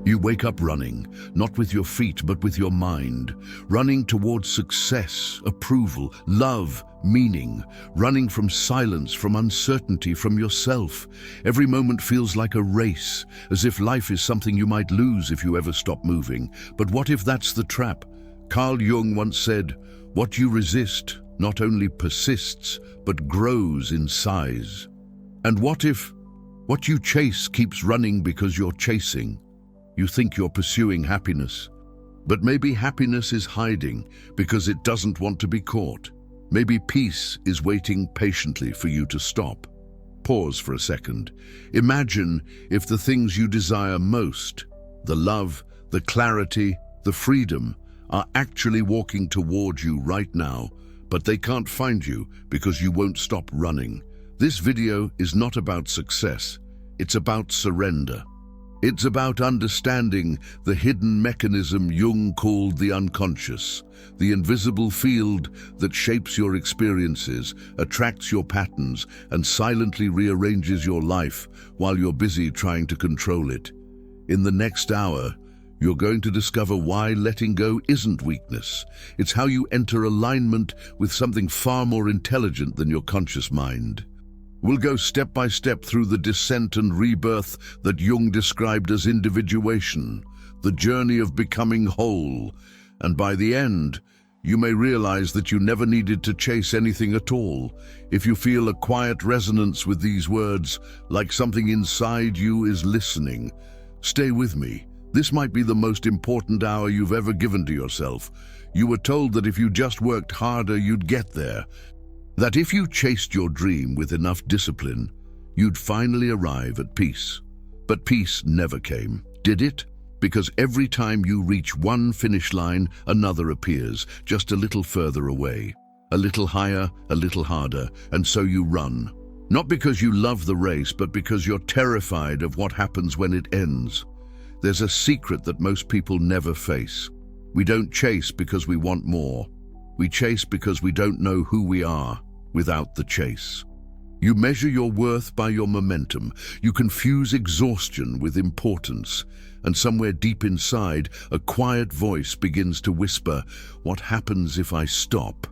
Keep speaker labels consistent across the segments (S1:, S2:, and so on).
S1: You wake up running, not with your feet but with your mind, running towards success, approval, love, meaning, running from silence, from uncertainty, from yourself. Every moment feels like a race, as if life is something you might lose if you ever stop moving. But what if that's the trap? Carl Jung once said, "What you resist not only persists, but grows in size." And what if what you chase keeps running because you're chasing? You think you're pursuing happiness, but maybe happiness is hiding because it doesn't want to be caught. Maybe peace is waiting patiently for you to stop. Pause for a second. Imagine if the things you desire most, the love, the clarity, the freedom, are actually walking toward you right now, but they can't find you because you won't stop running. This video is not about success. It's about surrender. It's about understanding the hidden mechanism Jung called the unconscious, the invisible field that shapes your experiences, attracts your patterns, and silently rearranges your life while you're busy trying to control it. In the next hour, you're going to discover why letting go isn't weakness. It's how you enter alignment with something far more intelligent than your conscious mind. We'll go step by step through the descent and rebirth that Jung described as individuation, the journey of becoming whole. And by the end, you may realize that you never needed to chase anything at all. If you feel a quiet resonance with these words, like something inside you is listening, stay with me. This might be the most important hour you've ever given to yourself. You were told that if you just worked harder, you'd get there. That if you chased your dream with enough discipline, you'd finally arrive at peace. But peace never came, did it? Because every time you reach one finish line, another appears, just a little further away. A little higher, a little harder, and so you run. Not because you love the race, but because you're terrified of what happens when it ends. There's a secret that most people never face. We don't chase because we want more. We chase because we don't know who we are without the chase. You measure your worth by your momentum. You confuse exhaustion with importance. And somewhere deep inside, a quiet voice begins to whisper, "What happens if I stop?"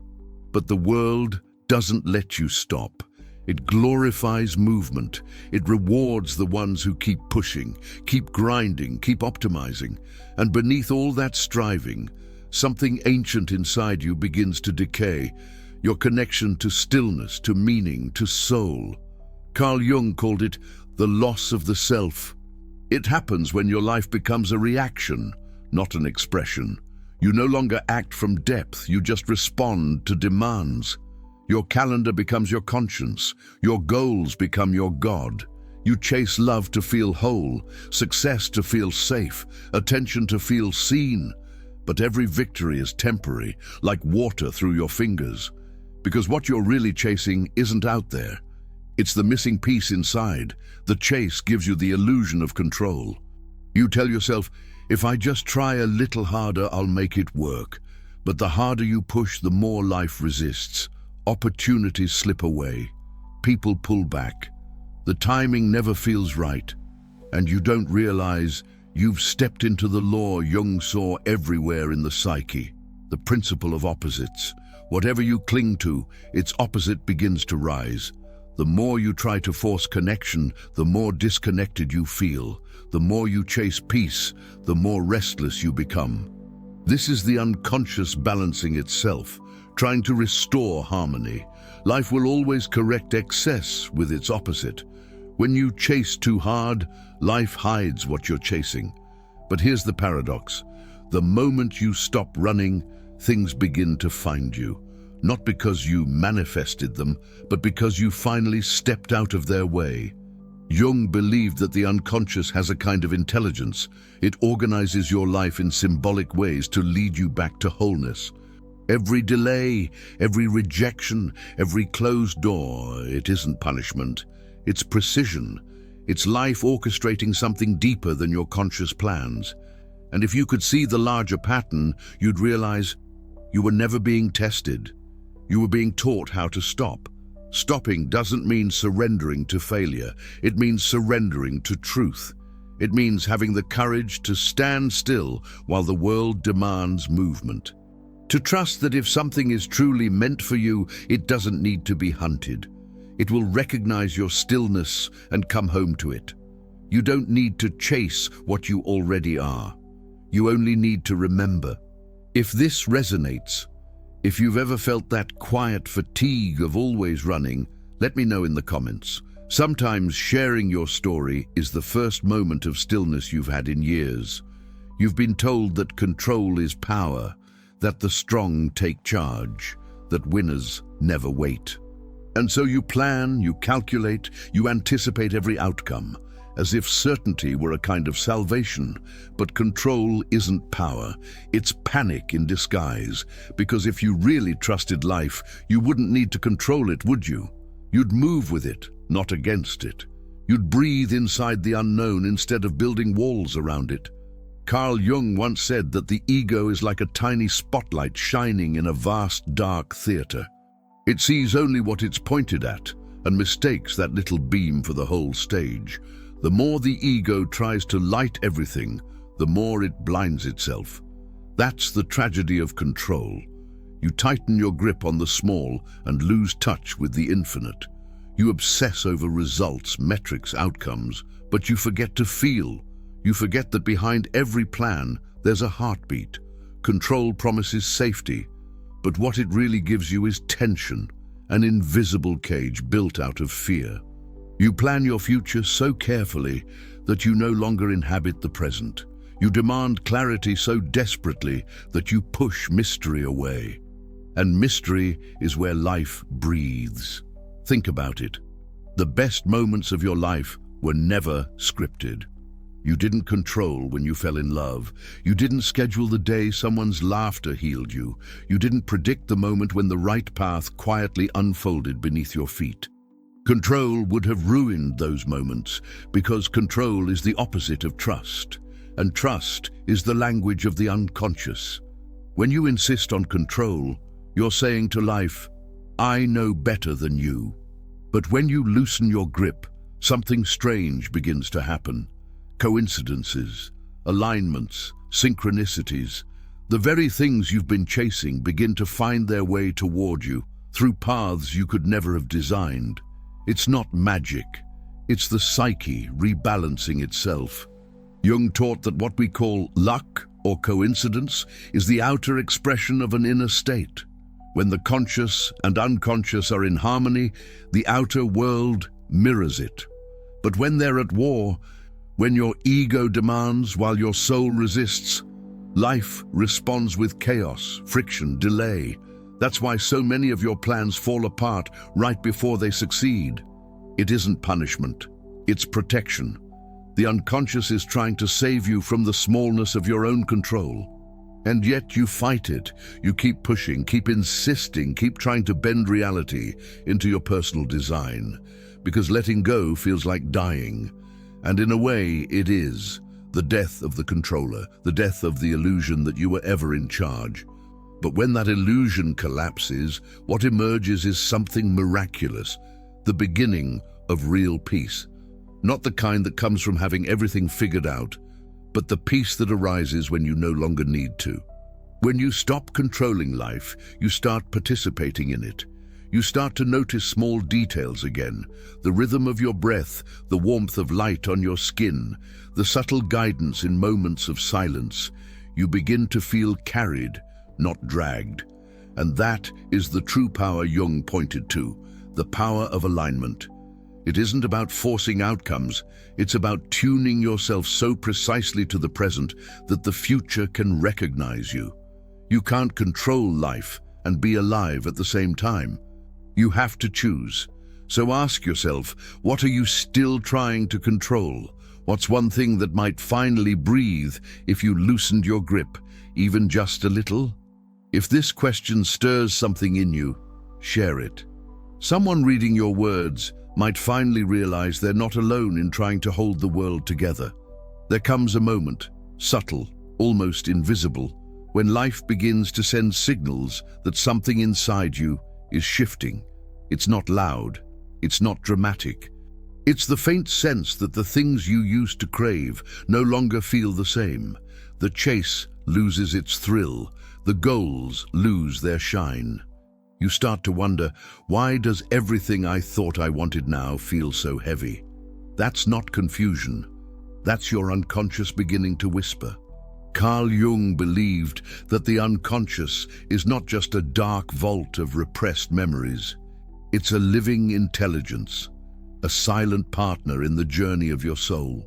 S1: But the world doesn't let you stop. It glorifies movement. It rewards the ones who keep pushing, keep grinding, keep optimizing. And beneath all that striving, something ancient inside you begins to decay. Your connection to stillness, to meaning, to soul. Carl Jung called it the loss of the self. It happens when your life becomes a reaction, not an expression. You no longer act from depth, you just respond to demands. Your calendar becomes your conscience. Your goals become your God. You chase love to feel whole, success to feel safe, attention to feel seen. But every victory is temporary, like water through your fingers. Because what you're really chasing isn't out there. It's the missing piece inside. The chase gives you the illusion of control. You tell yourself, if I just try a little harder, I'll make it work. But the harder you push, the more life resists. Opportunities slip away. People pull back. The timing never feels right. And you don't realize you've stepped into the law Jung saw everywhere in the psyche, the principle of opposites. Whatever you cling to, its opposite begins to rise. The more you try to force connection, the more disconnected you feel. The more you chase peace, the more restless you become. This is the unconscious balancing itself, trying to restore harmony. Life will always correct excess with its opposite. When you chase too hard, life hides what you're chasing. But here's the paradox. The moment you stop running, things begin to find you. Not because you manifested them, but because you finally stepped out of their way. Jung believed that the unconscious has a kind of intelligence. It organizes your life in symbolic ways to lead you back to wholeness. Every delay, every rejection, every closed door, it isn't punishment. It's precision. It's life orchestrating something deeper than your conscious plans. And if you could see the larger pattern, you'd realize you were never being tested. You were being taught how to stop. Stopping doesn't mean surrendering to failure. It means surrendering to truth. It means having the courage to stand still while the world demands movement. To trust that if something is truly meant for you, it doesn't need to be hunted. It will recognize your stillness and come home to it. You don't need to chase what you already are. You only need to remember. If this resonates, if you've ever felt that quiet fatigue of always running, let me know in the comments. Sometimes sharing your story is the first moment of stillness you've had in years. You've been told that control is power, that the strong take charge, that winners never wait. And so you plan, you calculate, you anticipate every outcome, as if certainty were a kind of salvation. But control isn't power, it's panic in disguise, because if you really trusted life, you wouldn't need to control it, would you? You'd move with it, not against it. You'd breathe inside the unknown instead of building walls around it. Carl Jung once said that the ego is like a tiny spotlight shining in a vast dark theater. It sees only what it's pointed at and mistakes that little beam for the whole stage. The more the ego tries to light everything, the more it blinds itself. That's the tragedy of control. You tighten your grip on the small and lose touch with the infinite. You obsess over results, metrics, outcomes, but you forget to feel. You forget that behind every plan, there's a heartbeat. Control promises safety, but what it really gives you is tension, an invisible cage built out of fear. You plan your future so carefully that you no longer inhabit the present. You demand clarity so desperately that you push mystery away. And mystery is where life breathes. Think about it. The best moments of your life were never scripted. You didn't control when you fell in love. You didn't schedule the day someone's laughter healed you. You didn't predict the moment when the right path quietly unfolded beneath your feet. Control would have ruined those moments because control is the opposite of trust, and trust is the language of the unconscious. When you insist on control, you're saying to life, I know better than you. But when you loosen your grip, something strange begins to happen. Coincidences, alignments, synchronicities, the very things you've been chasing begin to find their way toward you through paths you could never have designed. It's not magic, it's the psyche rebalancing itself. Jung taught that what we call luck or coincidence is the outer expression of an inner state. When the conscious and unconscious are in harmony, the outer world mirrors it. But when they're at war, when your ego demands while your soul resists, life responds with chaos, friction, delay. That's why so many of your plans fall apart right before they succeed. It isn't punishment, it's protection. The unconscious is trying to save you from the smallness of your own control. And yet you fight it. You keep pushing, keep insisting, keep trying to bend reality into your personal design. Because letting go feels like dying. And in a way, it is. The death of the controller, the death of the illusion that you were ever in charge. But when that illusion collapses, what emerges is something miraculous. The beginning of real peace. Not the kind that comes from having everything figured out, but the peace that arises when you no longer need to. When you stop controlling life, you start participating in it. You start to notice small details again, the rhythm of your breath, the warmth of light on your skin, the subtle guidance in moments of silence. You begin to feel carried, not dragged. And that is the true power Jung pointed to, the power of alignment. It isn't about forcing outcomes, it's about tuning yourself so precisely to the present that the future can recognize you. You can't control life and be alive at the same time. You have to choose. So ask yourself, what are you still trying to control? What's one thing that might finally breathe if you loosened your grip, even just a little? If this question stirs something in you, share it. Someone reading your words might finally realize they're not alone in trying to hold the world together. There comes a moment, subtle, almost invisible, when life begins to send signals that something inside you is shifting. It's not loud, it's not dramatic. It's the faint sense that the things you used to crave no longer feel the same. The chase loses its thrill. The goals lose their shine. You start to wonder, why does everything I thought I wanted now feel so heavy? That's not confusion. That's your unconscious beginning to whisper. Carl Jung believed that the unconscious is not just a dark vault of repressed memories. It's a living intelligence, a silent partner in the journey of your soul.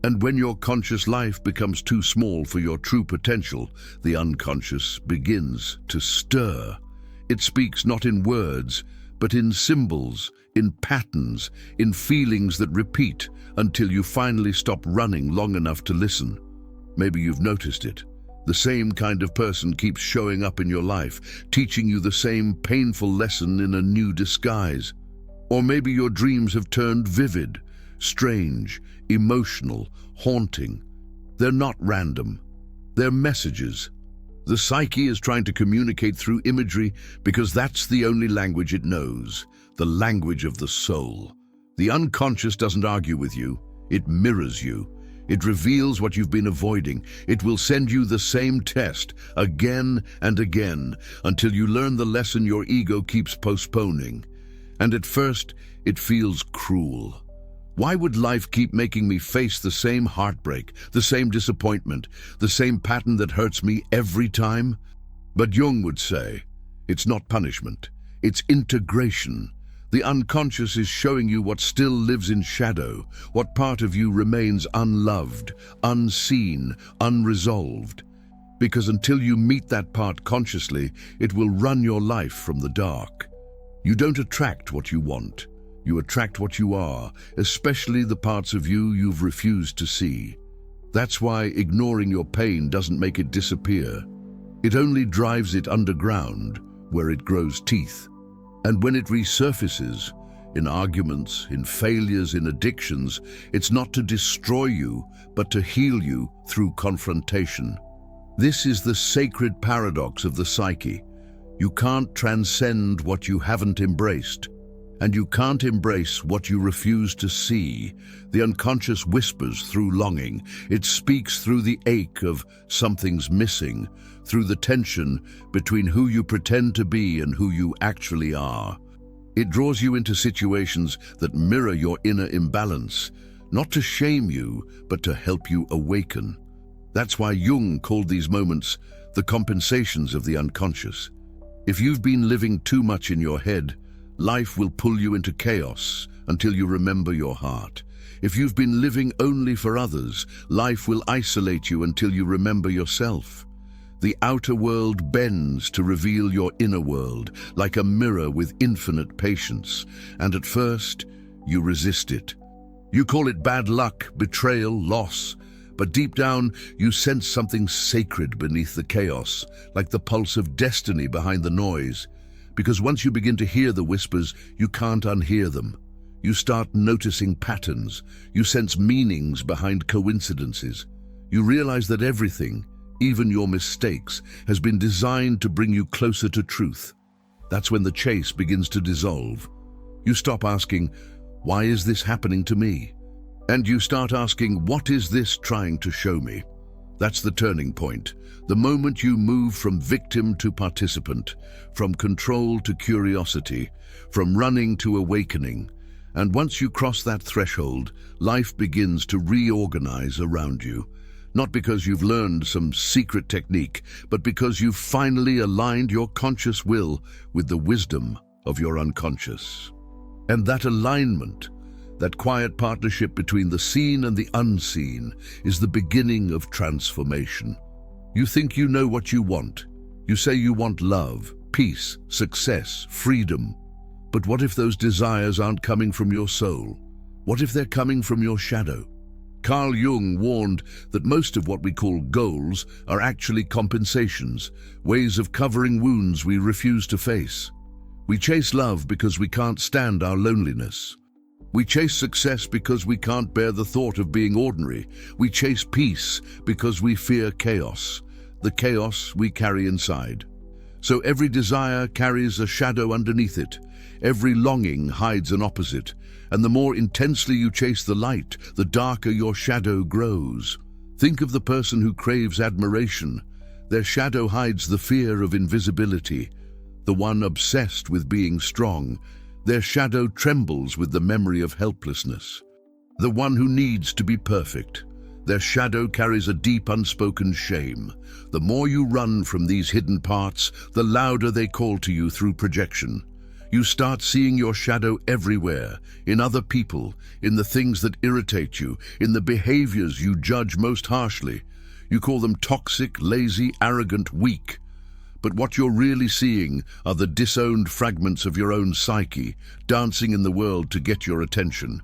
S1: And when your conscious life becomes too small for your true potential, the unconscious begins to stir. It speaks not in words, but in symbols, in patterns, in feelings that repeat until you finally stop running long enough to listen. Maybe you've noticed it. The same kind of person keeps showing up in your life, teaching you the same painful lesson in a new disguise. Or maybe your dreams have turned vivid, strange, emotional, haunting. They're not random. They're messages. The psyche is trying to communicate through imagery because that's the only language it knows, the language of the soul. The unconscious doesn't argue with you, it mirrors you. It reveals what you've been avoiding. It will send you the same test again and again until you learn the lesson your ego keeps postponing. And at first, it feels cruel. Why would life keep making me face the same heartbreak, the same disappointment, the same pattern that hurts me every time? But Jung would say, it's not punishment, it's integration. The unconscious is showing you what still lives in shadow, what part of you remains unloved, unseen, unresolved. Because until you meet that part consciously, it will run your life from the dark. You don't attract what you want. You attract what you are, especially the parts of you you've refused to see. That's why ignoring your pain doesn't make it disappear. It only drives it underground, where it grows teeth. And when it resurfaces, in arguments, in failures, in addictions, it's not to destroy you, but to heal you through confrontation. This is the sacred paradox of the psyche. You can't transcend what you haven't embraced, and you can't embrace what you refuse to see. The unconscious whispers through longing. It speaks through the ache of something's missing, through the tension between who you pretend to be and who you actually are. It draws you into situations that mirror your inner imbalance, not to shame you, but to help you awaken. That's why Jung called these moments the compensations of the unconscious. If you've been living too much in your head, life will pull you into chaos until you remember your heart. If you've been living only for others, life will isolate you until you remember yourself. The outer world bends to reveal your inner world, like a mirror with infinite patience. And at first, you resist it. You call it bad luck, betrayal, loss. But deep down, you sense something sacred beneath the chaos, like the pulse of destiny behind the noise. Because once you begin to hear the whispers, you can't unhear them. You start noticing patterns. You sense meanings behind coincidences. You realize that everything, even your mistakes, has been designed to bring you closer to truth. That's when the chase begins to dissolve. You stop asking, why is this happening to me? And you start asking, what is this trying to show me? That's the turning point. The moment you move from victim to participant, from control to curiosity, from running to awakening. And once you cross that threshold, life begins to reorganize around you. Not because you've learned some secret technique, but because you've finally aligned your conscious will with the wisdom of your unconscious. And that alignment, that quiet partnership between the seen and the unseen, is the beginning of transformation. You think you know what you want. You say you want love, peace, success, freedom. But what if those desires aren't coming from your soul? What if they're coming from your shadow? Carl Jung warned that most of what we call goals are actually compensations, ways of covering wounds we refuse to face. We chase love because we can't stand our loneliness. We chase success because we can't bear the thought of being ordinary. We chase peace because we fear chaos, the chaos we carry inside. So every desire carries a shadow underneath it. Every longing hides an opposite. And the more intensely you chase the light, the darker your shadow grows. Think of the person who craves admiration. Their shadow hides the fear of invisibility. The one obsessed with being strong, their shadow trembles with the memory of helplessness. The one who needs to be perfect, their shadow carries a deep unspoken shame. The more you run from these hidden parts, the louder they call to you through projection. You start seeing your shadow everywhere, in other people, in the things that irritate you, in the behaviors you judge most harshly. You call them toxic, lazy, arrogant, weak. But what you're really seeing are the disowned fragments of your own psyche, dancing in the world to get your attention.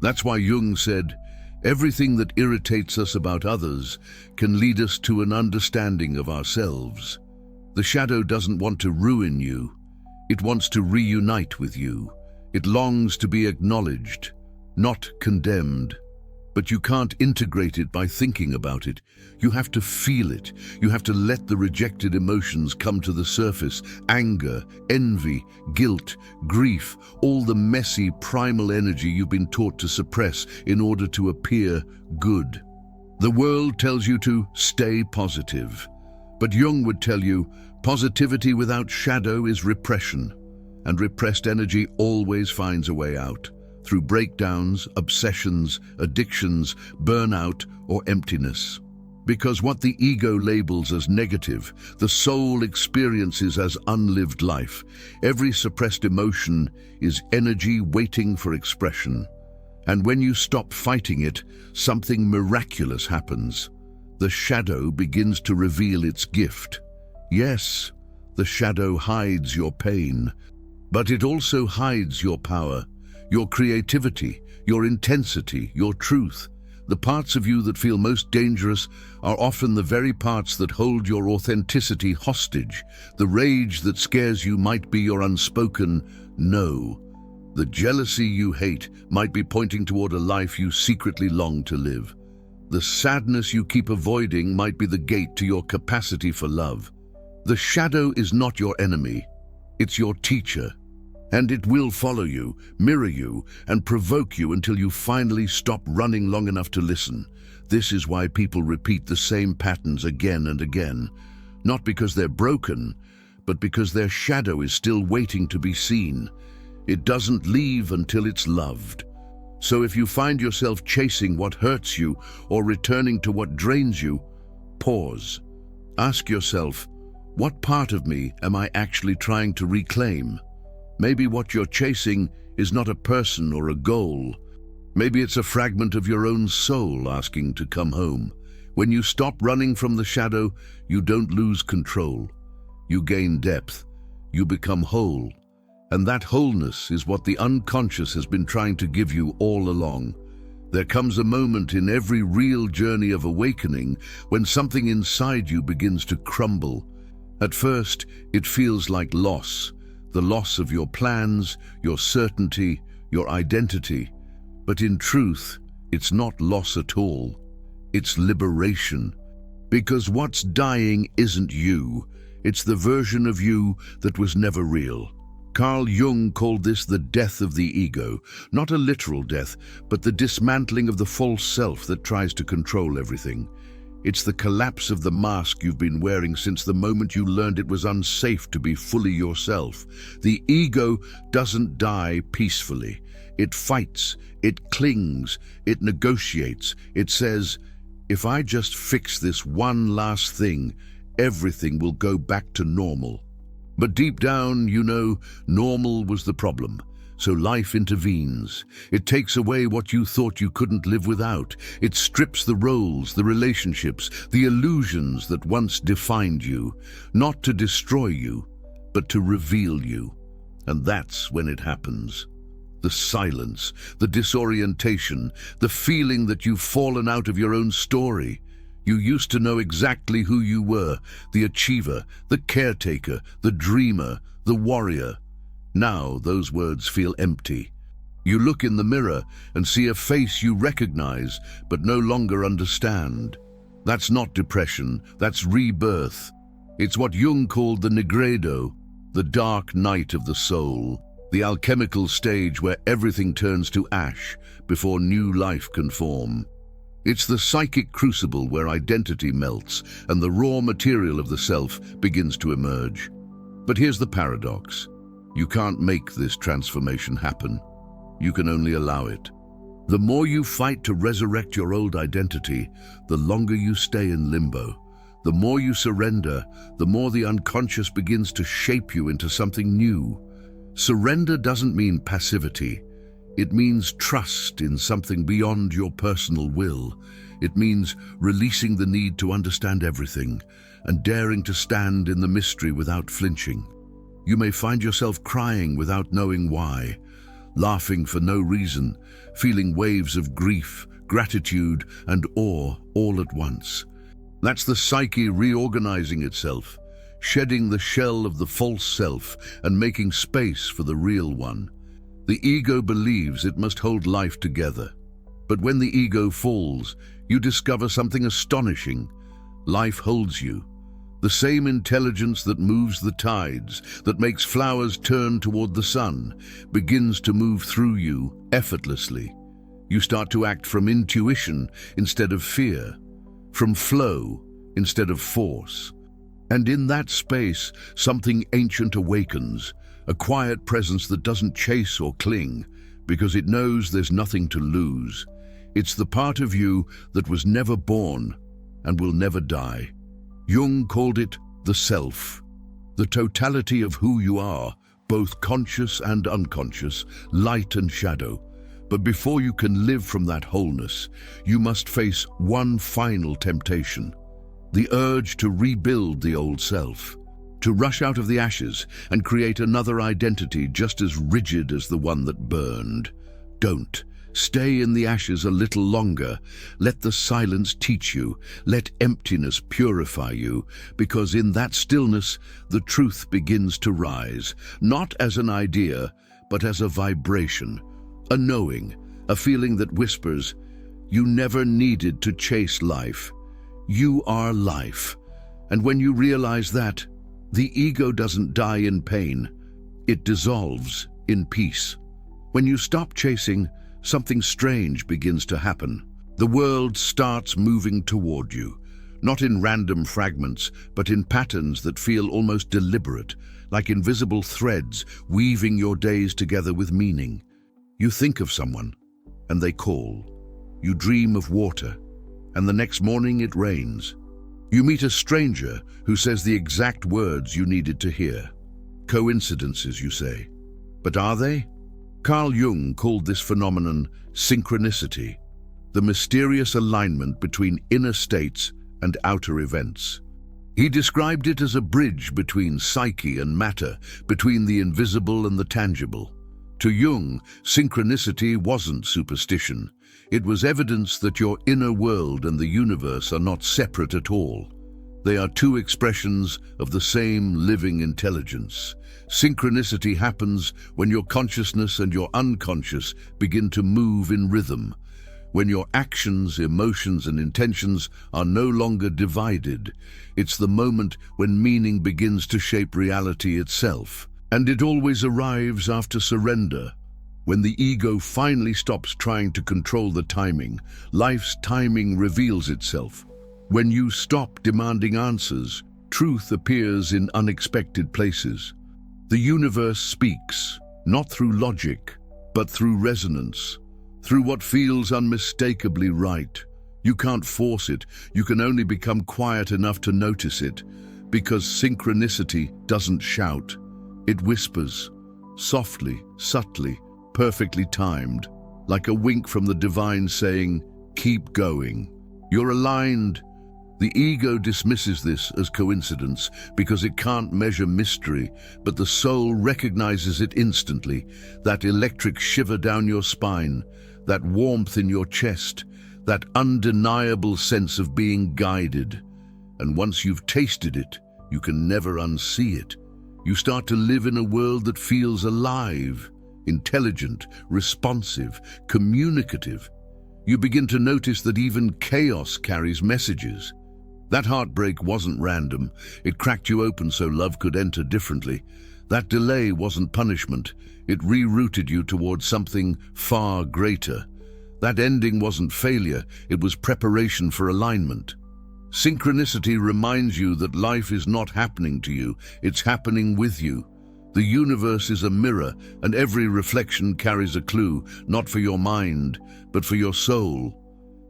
S1: That's why Jung said, everything that irritates us about others can lead us to an understanding of ourselves. The shadow doesn't want to ruin you. It wants to reunite with you. It longs to be acknowledged, not condemned. But you can't integrate it by thinking about it. You have to feel it. You have to let the rejected emotions come to the surface. Anger, envy, guilt, grief, all the messy, primal energy you've been taught to suppress in order to appear good. The world tells you to stay positive. But Jung would tell you, positivity without shadow is repression. And repressed energy always finds a way out. Through breakdowns, obsessions, addictions, burnout, or emptiness. Because what the ego labels as negative, the soul experiences as unlived life. Every suppressed emotion is energy waiting for expression. And when you stop fighting it, something miraculous happens. The shadow begins to reveal its gift. Yes, the shadow hides your pain, but it also hides your power. Your creativity, your intensity, your truth. The parts of you that feel most dangerous are often the very parts that hold your authenticity hostage. The rage that scares you might be your unspoken no. The jealousy you hate might be pointing toward a life you secretly long to live. The sadness you keep avoiding might be the gate to your capacity for love. The shadow is not your enemy, it's your teacher. And it will follow you, mirror you, and provoke you until you finally stop running long enough to listen. This is why people repeat the same patterns again and again. Not because they're broken, but because their shadow is still waiting to be seen. It doesn't leave until it's loved. So if you find yourself chasing what hurts you or returning to what drains you, pause. Ask yourself, what part of me am I actually trying to reclaim? Maybe what you're chasing is not a person or a goal. Maybe it's a fragment of your own soul asking to come home. When you stop running from the shadow, you don't lose control. You gain depth. You become whole. And that wholeness is what the unconscious has been trying to give you all along. There comes a moment in every real journey of awakening when something inside you begins to crumble. At first, it feels like loss. The loss of your plans, your certainty, your identity. But in truth, it's not loss at all. It's liberation. Because what's dying isn't you. It's the version of you that was never real. Carl Jung called this the death of the ego. Not a literal death, but the dismantling of the false self that tries to control everything. It's the collapse of the mask you've been wearing since the moment you learned it was unsafe to be fully yourself. The ego doesn't die peacefully. It fights, it clings, it negotiates. It says, if I just fix this one last thing, everything will go back to normal. But deep down, you know, normal was the problem. So life intervenes. It takes away what you thought you couldn't live without. It strips the roles, the relationships, the illusions that once defined you, not to destroy you, but to reveal you. And that's when it happens. The silence, the disorientation, the feeling that you've fallen out of your own story. You used to know exactly who you were, the achiever, the caretaker, the dreamer, the warrior. Now those words feel empty. You look in the mirror and see a face you recognize but no longer understand. That's not depression, that's rebirth. It's what Jung called the nigredo, the dark night of the soul. the alchemical stage where everything turns to ash before new life can form. It's the psychic crucible where identity melts and the raw material of the self begins to emerge. But here's the paradox. You can't make this transformation happen. You can only allow it. The more you fight to resurrect your old identity, the longer you stay in limbo. The more you surrender, the more the unconscious begins to shape you into something new. Surrender doesn't mean passivity. It means trust in something beyond your personal will. It means releasing the need to understand everything and daring to stand in the mystery without flinching. You may find yourself crying without knowing why, laughing for no reason, feeling waves of grief, gratitude, and awe all at once. That's the psyche reorganizing itself, shedding the shell of the false self and making space for the real one. The ego believes it must hold life together. But when the ego falls, you discover something astonishing. Life holds you. The same intelligence that moves the tides, that makes flowers turn toward the sun, begins to move through you effortlessly. You start to act from intuition instead of fear, from flow instead of force. And in that space, something ancient awakens, a quiet presence that doesn't chase or cling, because it knows there's nothing to lose. It's the part of you that was never born and will never die. Jung called it the self, the totality of who you are, both conscious and unconscious, light and shadow. But before you can live from that wholeness, you must face one final temptation, the urge to rebuild the old self, to rush out of the ashes and create another identity just as rigid as the one that burned. Don't. Stay in the ashes a little longer. Let the silence teach you. Let emptiness purify you, because in that stillness, the truth begins to rise, not as an idea, but as a vibration, a knowing, a feeling that whispers, you never needed to chase life. You are life. And when you realize that, the ego doesn't die in pain. It dissolves in peace. When you stop chasing, something strange begins to happen. The world starts moving toward you, not in random fragments, but in patterns that feel almost deliberate, like invisible threads weaving your days together with meaning. You think of someone, and they call. You dream of water, and the next morning it rains. You meet a stranger who says the exact words you needed to hear. Coincidences, you say. But are they? Carl Jung called this phenomenon synchronicity, the mysterious alignment between inner states and outer events. He described it as a bridge between psyche and matter, between the invisible and the tangible. To Jung, synchronicity wasn't superstition. It was evidence that your inner world and the universe are not separate at all. They are two expressions of the same living intelligence. Synchronicity happens when your consciousness and your unconscious begin to move in rhythm, when your actions, emotions, and intentions are no longer divided. It's the moment when meaning begins to shape reality itself. And it always arrives after surrender. When the ego finally stops trying to control the timing, life's timing reveals itself. When you stop demanding answers, truth appears in unexpected places. The universe speaks, not through logic, but through resonance, through what feels unmistakably right. You can't force it, you can only become quiet enough to notice it, because synchronicity doesn't shout. It whispers, softly, subtly, perfectly timed, like a wink from the divine saying, keep going. You're aligned. The ego dismisses this as coincidence because it can't measure mystery, but the soul recognizes it instantly, that electric shiver down your spine, that warmth in your chest, that undeniable sense of being guided. And once you've tasted it, you can never unsee it. You start to live in a world that feels alive, intelligent, responsive, communicative. You begin to notice that even chaos carries messages. That heartbreak wasn't random. It cracked you open so love could enter differently. That delay wasn't punishment. It rerouted you towards something far greater. That ending wasn't failure, it was preparation for alignment. Synchronicity reminds you that life is not happening to you, it's happening with you. The universe is a mirror, and every reflection carries a clue, not for your mind, but for your soul.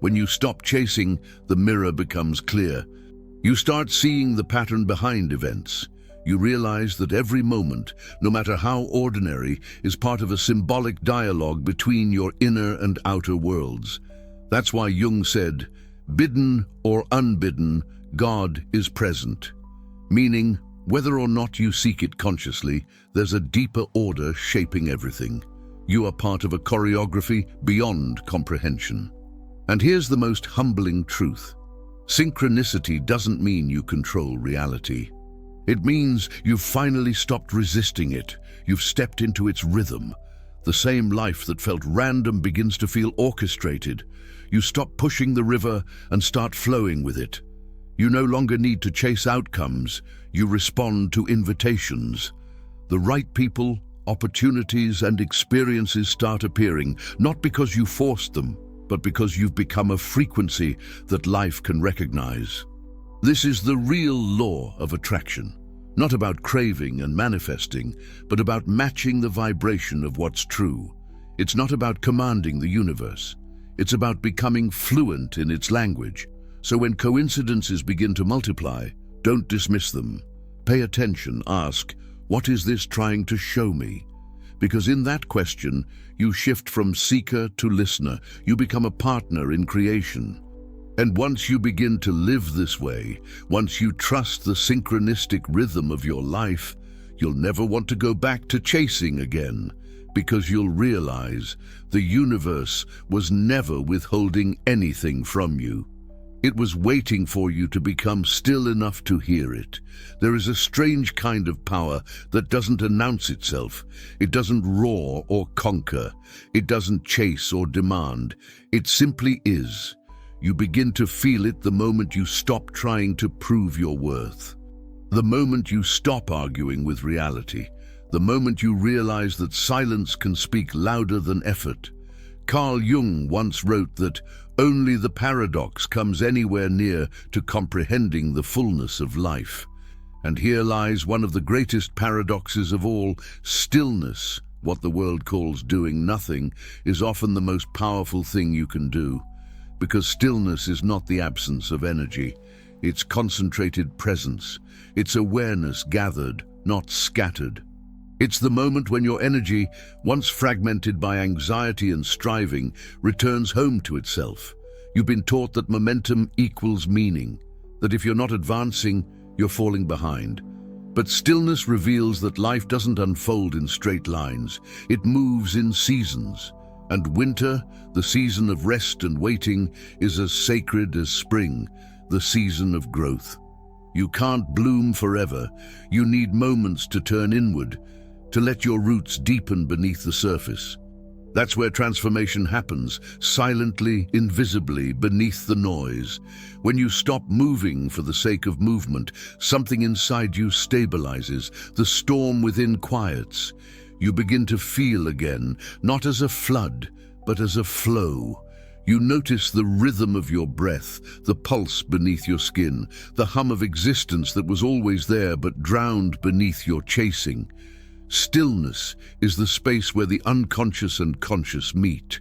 S1: When you stop chasing, the mirror becomes clear. You start seeing the pattern behind events. You realize that every moment, no matter how ordinary, is part of a symbolic dialogue between your inner and outer worlds. That's why Jung said, "Bidden or unbidden, God is present." Meaning, whether or not you seek it consciously, there's a deeper order shaping everything. You are part of a choreography beyond comprehension. And here's the most humbling truth. Synchronicity doesn't mean you control reality. It means you've finally stopped resisting it. You've stepped into its rhythm. The same life that felt random begins to feel orchestrated. You stop pushing the river and start flowing with it. You no longer need to chase outcomes. You respond to invitations. The right people, opportunities, and experiences start appearing, not because you forced them, but because you've become a frequency that life can recognize. This is the real law of attraction. Not about craving and manifesting, but about matching the vibration of what's true. It's not about commanding the universe. It's about becoming fluent in its language. So when coincidences begin to multiply, don't dismiss them. Pay attention, ask, what is this trying to show me? Because in that question, you shift from seeker to listener. You become a partner in creation. And once you begin to live this way, once you trust the synchronistic rhythm of your life, you'll never want to go back to chasing again, because you'll realize the universe was never withholding anything from you. It was waiting for you to become still enough to hear it. There is a strange kind of power that doesn't announce itself. It doesn't roar or conquer. It doesn't chase or demand. It simply is. You begin to feel it the moment you stop trying to prove your worth. The moment you stop arguing with reality. The moment you realize that silence can speak louder than effort. Carl Jung once wrote that only the paradox comes anywhere near to comprehending the fullness of life. And here lies one of the greatest paradoxes of all. Stillness, what the world calls doing nothing, is often the most powerful thing you can do. Because stillness is not the absence of energy. It's concentrated presence. It's awareness gathered, not scattered. It's the moment when your energy, once fragmented by anxiety and striving, returns home to itself. You've been taught that momentum equals meaning, that if you're not advancing, you're falling behind. But stillness reveals that life doesn't unfold in straight lines. It moves in seasons. And winter, the season of rest and waiting, is as sacred as spring, the season of growth. You can't bloom forever. You need moments to turn inward, to let your roots deepen beneath the surface. That's where transformation happens, silently, invisibly, beneath the noise. When you stop moving for the sake of movement, something inside you stabilizes, the storm within quiets. You begin to feel again, not as a flood, but as a flow. You notice the rhythm of your breath, the pulse beneath your skin, the hum of existence that was always there but drowned beneath your chasing. Stillness is the space where the unconscious and conscious meet.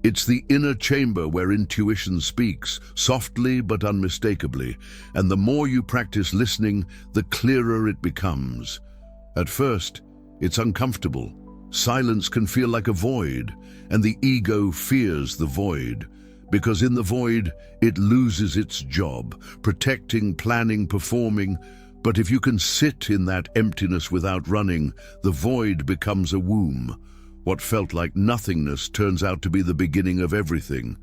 S1: It's the inner chamber where intuition speaks, softly but unmistakably, and the more you practice listening, the clearer it becomes. At first, it's uncomfortable. Silence can feel like a void, and the ego fears the void, because in the void, it loses its job, protecting, planning, performing. But if you can sit in that emptiness without running, the void becomes a womb. What felt like nothingness turns out to be the beginning of everything.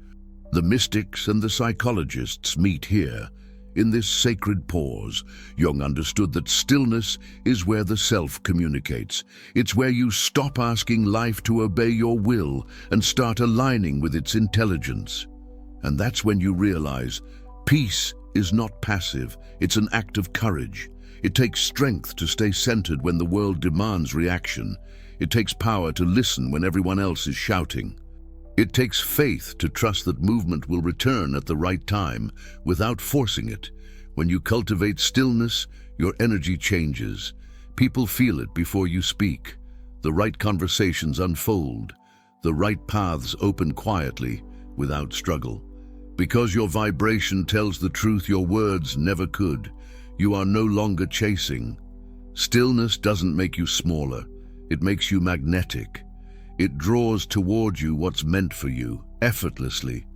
S1: The mystics and the psychologists meet here. In this sacred pause, Jung understood that stillness is where the self communicates. It's where you stop asking life to obey your will and start aligning with its intelligence. And that's when you realize peace is not passive, it's an act of courage. It takes strength to stay centered when the world demands reaction. It takes power to listen when everyone else is shouting. It takes faith to trust that movement will return at the right time without forcing it. When you cultivate stillness, your energy changes. People feel it before you speak. The right conversations unfold. The right paths open quietly, without struggle. Because your vibration tells the truth your words never could, you are no longer chasing. Stillness doesn't make you smaller. It makes you magnetic. It draws toward you what's meant for you, effortlessly.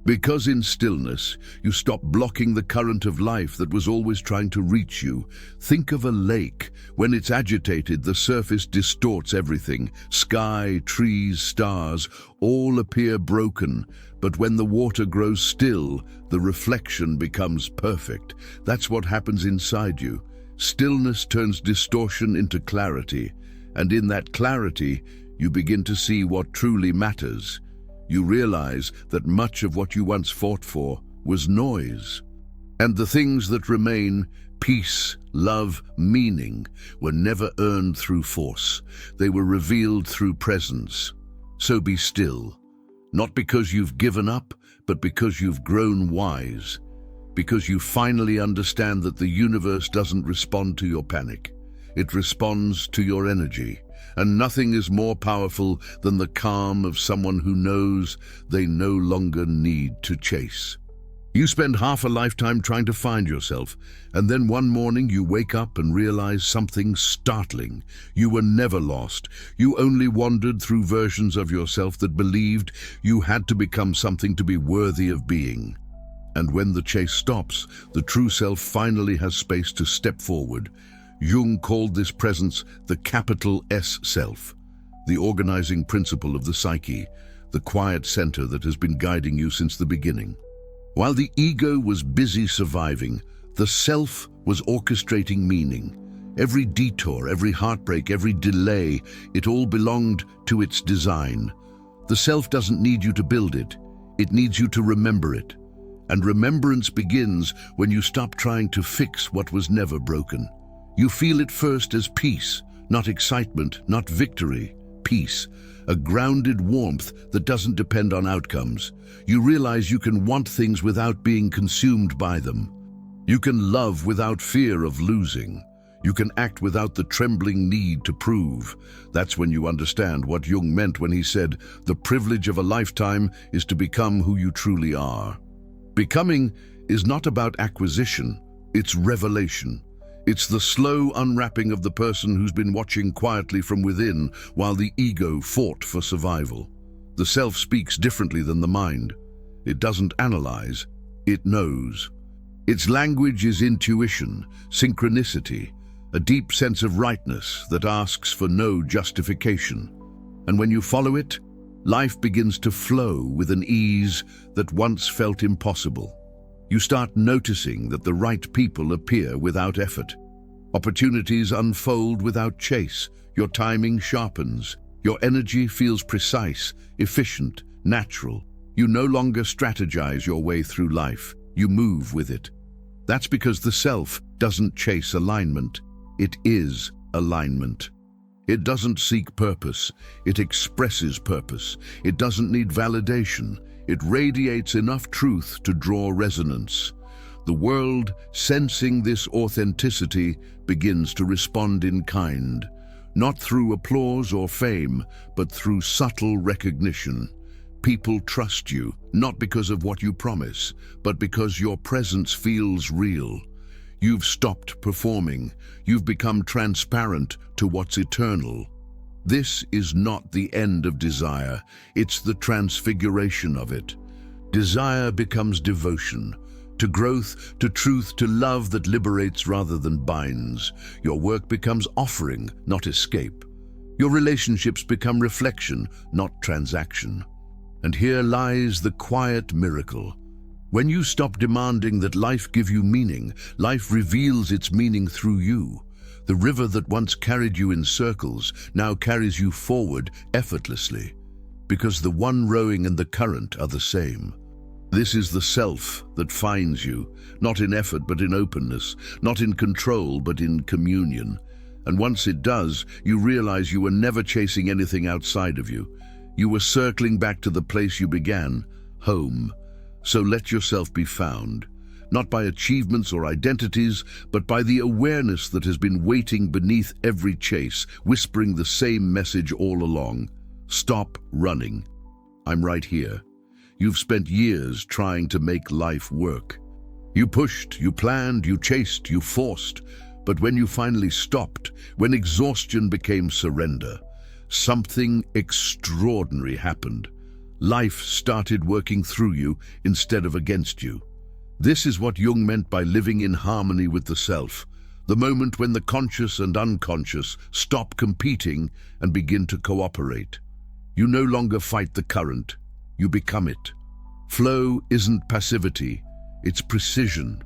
S1: Because in stillness, you stop blocking the current of life that was always trying to reach you. Think of a lake. When it's agitated, the surface distorts everything. Sky, trees, stars, all appear broken. But when the water grows still, the reflection becomes perfect. That's what happens inside you. Stillness turns distortion into clarity. And in that clarity, you begin to see what truly matters. You realize that much of what you once fought for was noise. And the things that remain, peace, love, meaning, were never earned through force. They were revealed through presence. So be still. Not because you've given up, but because you've grown wise. Because you finally understand that the universe doesn't respond to your panic. It responds to your energy. And nothing is more powerful than the calm of someone who knows they no longer need to chase. You spend half a lifetime trying to find yourself, and then one morning you wake up and realize something startling. You were never lost. You only wandered through versions of yourself that believed you had to become something to be worthy of being. And when the chase stops, the true self finally has space to step forward. Jung called this presence the capital S self, the organizing principle of the psyche, the quiet center that has been guiding you since the beginning. While the ego was busy surviving, the self was orchestrating meaning. Every detour, every heartbreak, every delay, it all belonged to its design. The self doesn't need you to build it. It needs you to remember it. And remembrance begins when you stop trying to fix what was never broken. You feel it first as peace, not excitement, not victory. Peace, a grounded warmth that doesn't depend on outcomes. You realize you can want things without being consumed by them. You can love without fear of losing. You can act without the trembling need to prove. That's when you understand what Jung meant when he said, the privilege of a lifetime is to become who you truly are. Becoming is not about acquisition, it's revelation. It's the slow unwrapping of the person who's been watching quietly from within while the ego fought for survival. The self speaks differently than the mind. It doesn't analyze, it knows. Its language is intuition, synchronicity, a deep sense of rightness that asks for no justification. And when you follow it, life begins to flow with an ease that once felt impossible. You start noticing that the right people appear without effort. Opportunities unfold without chase. Your timing sharpens. Your energy feels precise, efficient, natural. You no longer strategize your way through life. You move with it. That's because the self doesn't chase alignment. It is alignment. It doesn't seek purpose. It expresses purpose. It doesn't need validation. It radiates enough truth to draw resonance. The world, sensing this authenticity, begins to respond in kind, not through applause or fame, but through subtle recognition. People trust you, not because of what you promise, but because your presence feels real. You've stopped performing. You've become transparent to what's eternal. This is not the end of desire, it's the transfiguration of it. Desire becomes devotion, to growth, to truth, to love that liberates rather than binds. Your work becomes offering, not escape. Your relationships become reflection, not transaction. And here lies the quiet miracle. When you stop demanding that life give you meaning, life reveals its meaning through you. The river that once carried you in circles now carries you forward effortlessly, because the one rowing and the current are the same. This is the self that finds you, not in effort but in openness, not in control but in communion. And once it does, you realize you were never chasing anything outside of you. You were circling back to the place you began, home. So let yourself be found, not by achievements or identities, but by the awareness that has been waiting beneath every chase, whispering the same message all along. Stop running. I'm right here. You've spent years trying to make life work. You pushed, you planned, you chased, you forced. But when you finally stopped, when exhaustion became surrender, something extraordinary happened. Life started working through you instead of against you. This is what Jung meant by living in harmony with the self, the moment when the conscious and unconscious stop competing and begin to cooperate. You no longer fight the current, you become it. Flow isn't passivity, it's precision.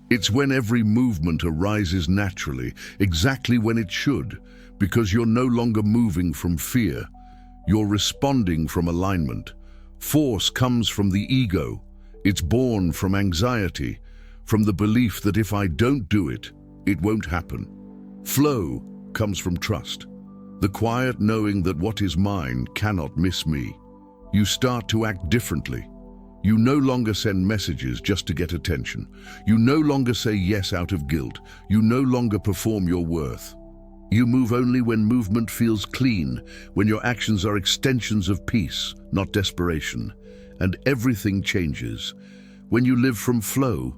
S1: It's when every movement arises naturally, exactly when it should, because you're no longer moving from fear. You're responding from alignment. Force comes from the ego. It's born from anxiety, from the belief that if I don't do it, it won't happen. Flow comes from trust, the quiet knowing that what is mine cannot miss me. You start to act differently. You no longer send messages just to get attention. You no longer say yes out of guilt. You no longer perform your worth. You move only when movement feels clean, when your actions are extensions of peace, not desperation. And everything changes. When you live from flow,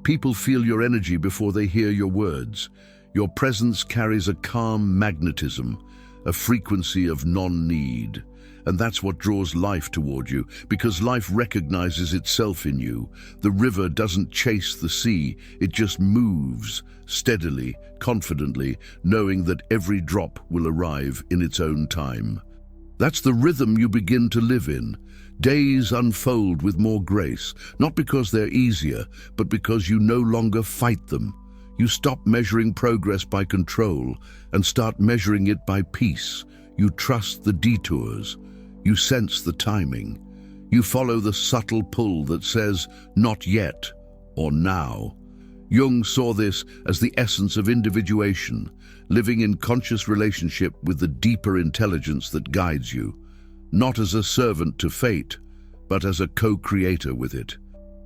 S1: people feel your energy before they hear your words. Your presence carries a calm magnetism, a frequency of non-need. And that's what draws life toward you, because life recognizes itself in you. The river doesn't chase the sea, it just moves, steadily, confidently, knowing that every drop will arrive in its own time. That's the rhythm you begin to live in. Days unfold with more grace, not because they're easier, but because you no longer fight them. You stop measuring progress by control and start measuring it by peace. You trust the detours. You sense the timing. You follow the subtle pull that says, not yet, or now. Jung saw this as the essence of individuation, living in conscious relationship with the deeper intelligence that guides you, not as a servant to fate, but as a co-creator with it.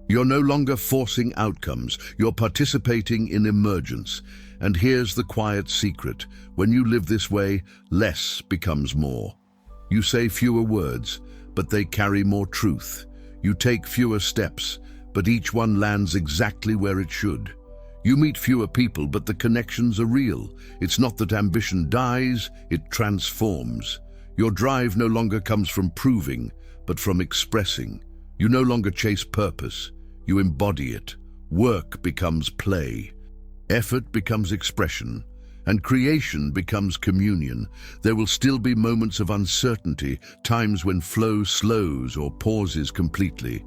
S1: You're no longer forcing outcomes, you're participating in emergence. And here's the quiet secret. When you live this way, less becomes more. You say fewer words, but they carry more truth. You take fewer steps, but each one lands exactly where it should. You meet fewer people, but the connections are real. It's not that ambition dies, it transforms. Your drive no longer comes from proving, but from expressing. You no longer chase purpose, you embody it. Work becomes play. Effort becomes expression. And creation becomes communion. There will still be moments of uncertainty, times when flow slows or pauses completely.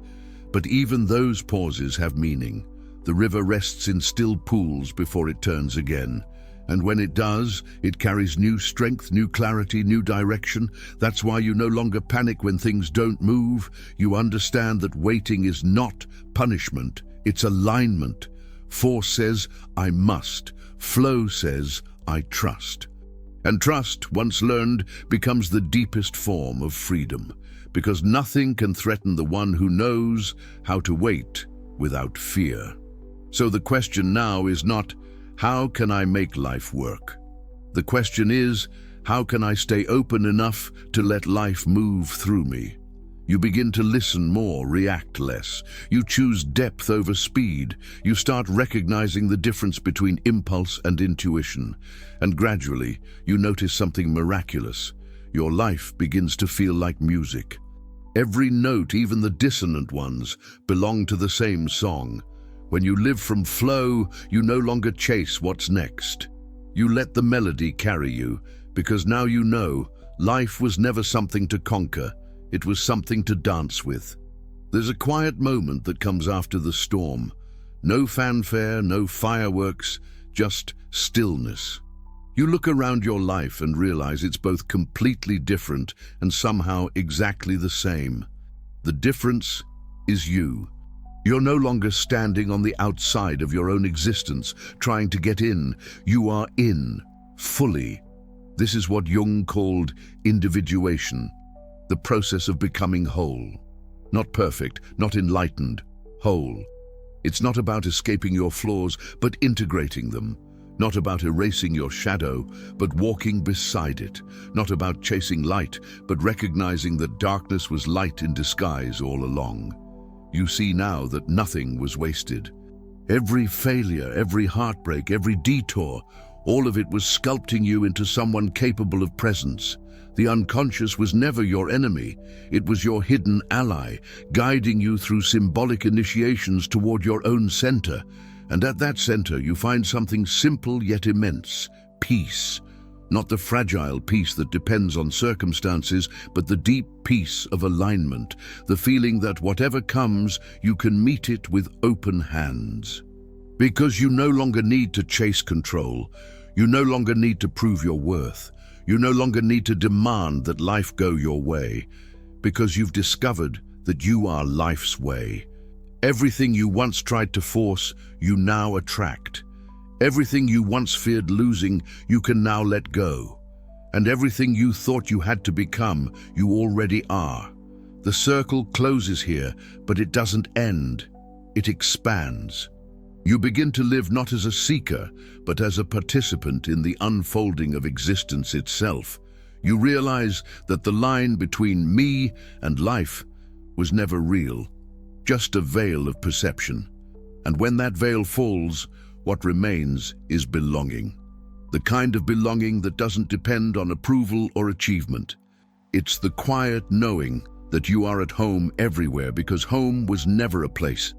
S1: But even those pauses have meaning. The river rests in still pools before it turns again. And when it does, it carries new strength, new clarity, new direction. That's why you no longer panic when things don't move. You understand that waiting is not punishment, it's alignment. Force says, I must. Flow says, I trust. And trust, once learned, becomes the deepest form of freedom, because nothing can threaten the one who knows how to wait without fear. So the question now is not, how can I make life work? The question is, how can I stay open enough to let life move through me? You begin to listen more, react less. You choose depth over speed. You start recognizing the difference between impulse and intuition. And gradually, you notice something miraculous. Your life begins to feel like music. Every note, even the dissonant ones, belong to the same song. When you live from flow, you no longer chase what's next. You let the melody carry you, because now you know life was never something to conquer. It was something to dance with. There's a quiet moment that comes after the storm. No fanfare, no fireworks, just stillness. You look around your life and realize it's both completely different and somehow exactly the same. The difference is you. You're no longer standing on the outside of your own existence, trying to get in. You are in, fully. This is what Jung called individuation, the process of becoming whole. Not perfect, not enlightened, whole. It's not about escaping your flaws, but integrating them. Not about erasing your shadow, but walking beside it. Not about chasing light, but recognizing that darkness was light in disguise all along. You see now that nothing was wasted. Every failure, every heartbreak, every detour, all of it was sculpting you into someone capable of presence. The unconscious was never your enemy. It was your hidden ally, guiding you through symbolic initiations toward your own center. And at that center, you find something simple yet immense: peace. Not the fragile peace that depends on circumstances, but the deep peace of alignment, the feeling that whatever comes, you can meet it with open hands. Because you no longer need to chase control. You no longer need to prove your worth. You no longer need to demand that life go your way, because you've discovered that you are life's way. Everything you once tried to force, you now attract. Everything you once feared losing, you can now let go. And everything you thought you had to become, you already are. The circle closes here, but it doesn't end. It expands. You begin to live not as a seeker, but as a participant in the unfolding of existence itself. You realize that the line between me and life was never real, just a veil of perception. And when that veil falls, what remains is belonging. The kind of belonging that doesn't depend on approval or achievement. It's the quiet knowing that you are at home everywhere, because home was never a place.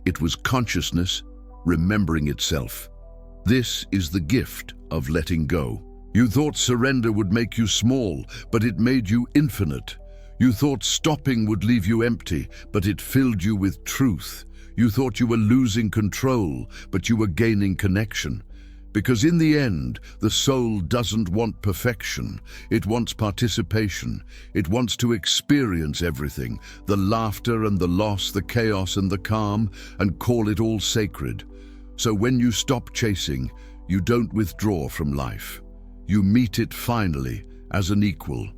S1: It was consciousness remembering itself. This is the gift of letting go. You thought surrender would make you small, but it made you infinite. You thought stopping would leave you empty, but it filled you with truth. You thought you were losing control, but you were gaining connection. Because in the end, the soul doesn't want perfection. It wants participation. It wants to experience everything, the laughter and the loss, the chaos and the calm, and call it all sacred. So when you stop chasing, you don't withdraw from life. You meet it finally as an equal.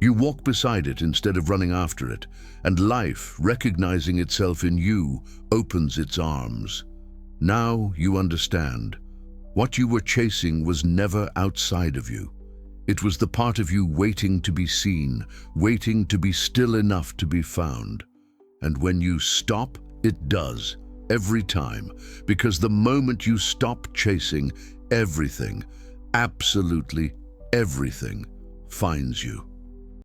S1: You walk beside it instead of running after it, and life, recognizing itself in you, opens its arms. Now you understand. What you were chasing was never outside of you. It was the part of you waiting to be seen, waiting to be still enough to be found. And when you stop, it does, every time, because the moment you stop chasing, everything, absolutely everything, finds you.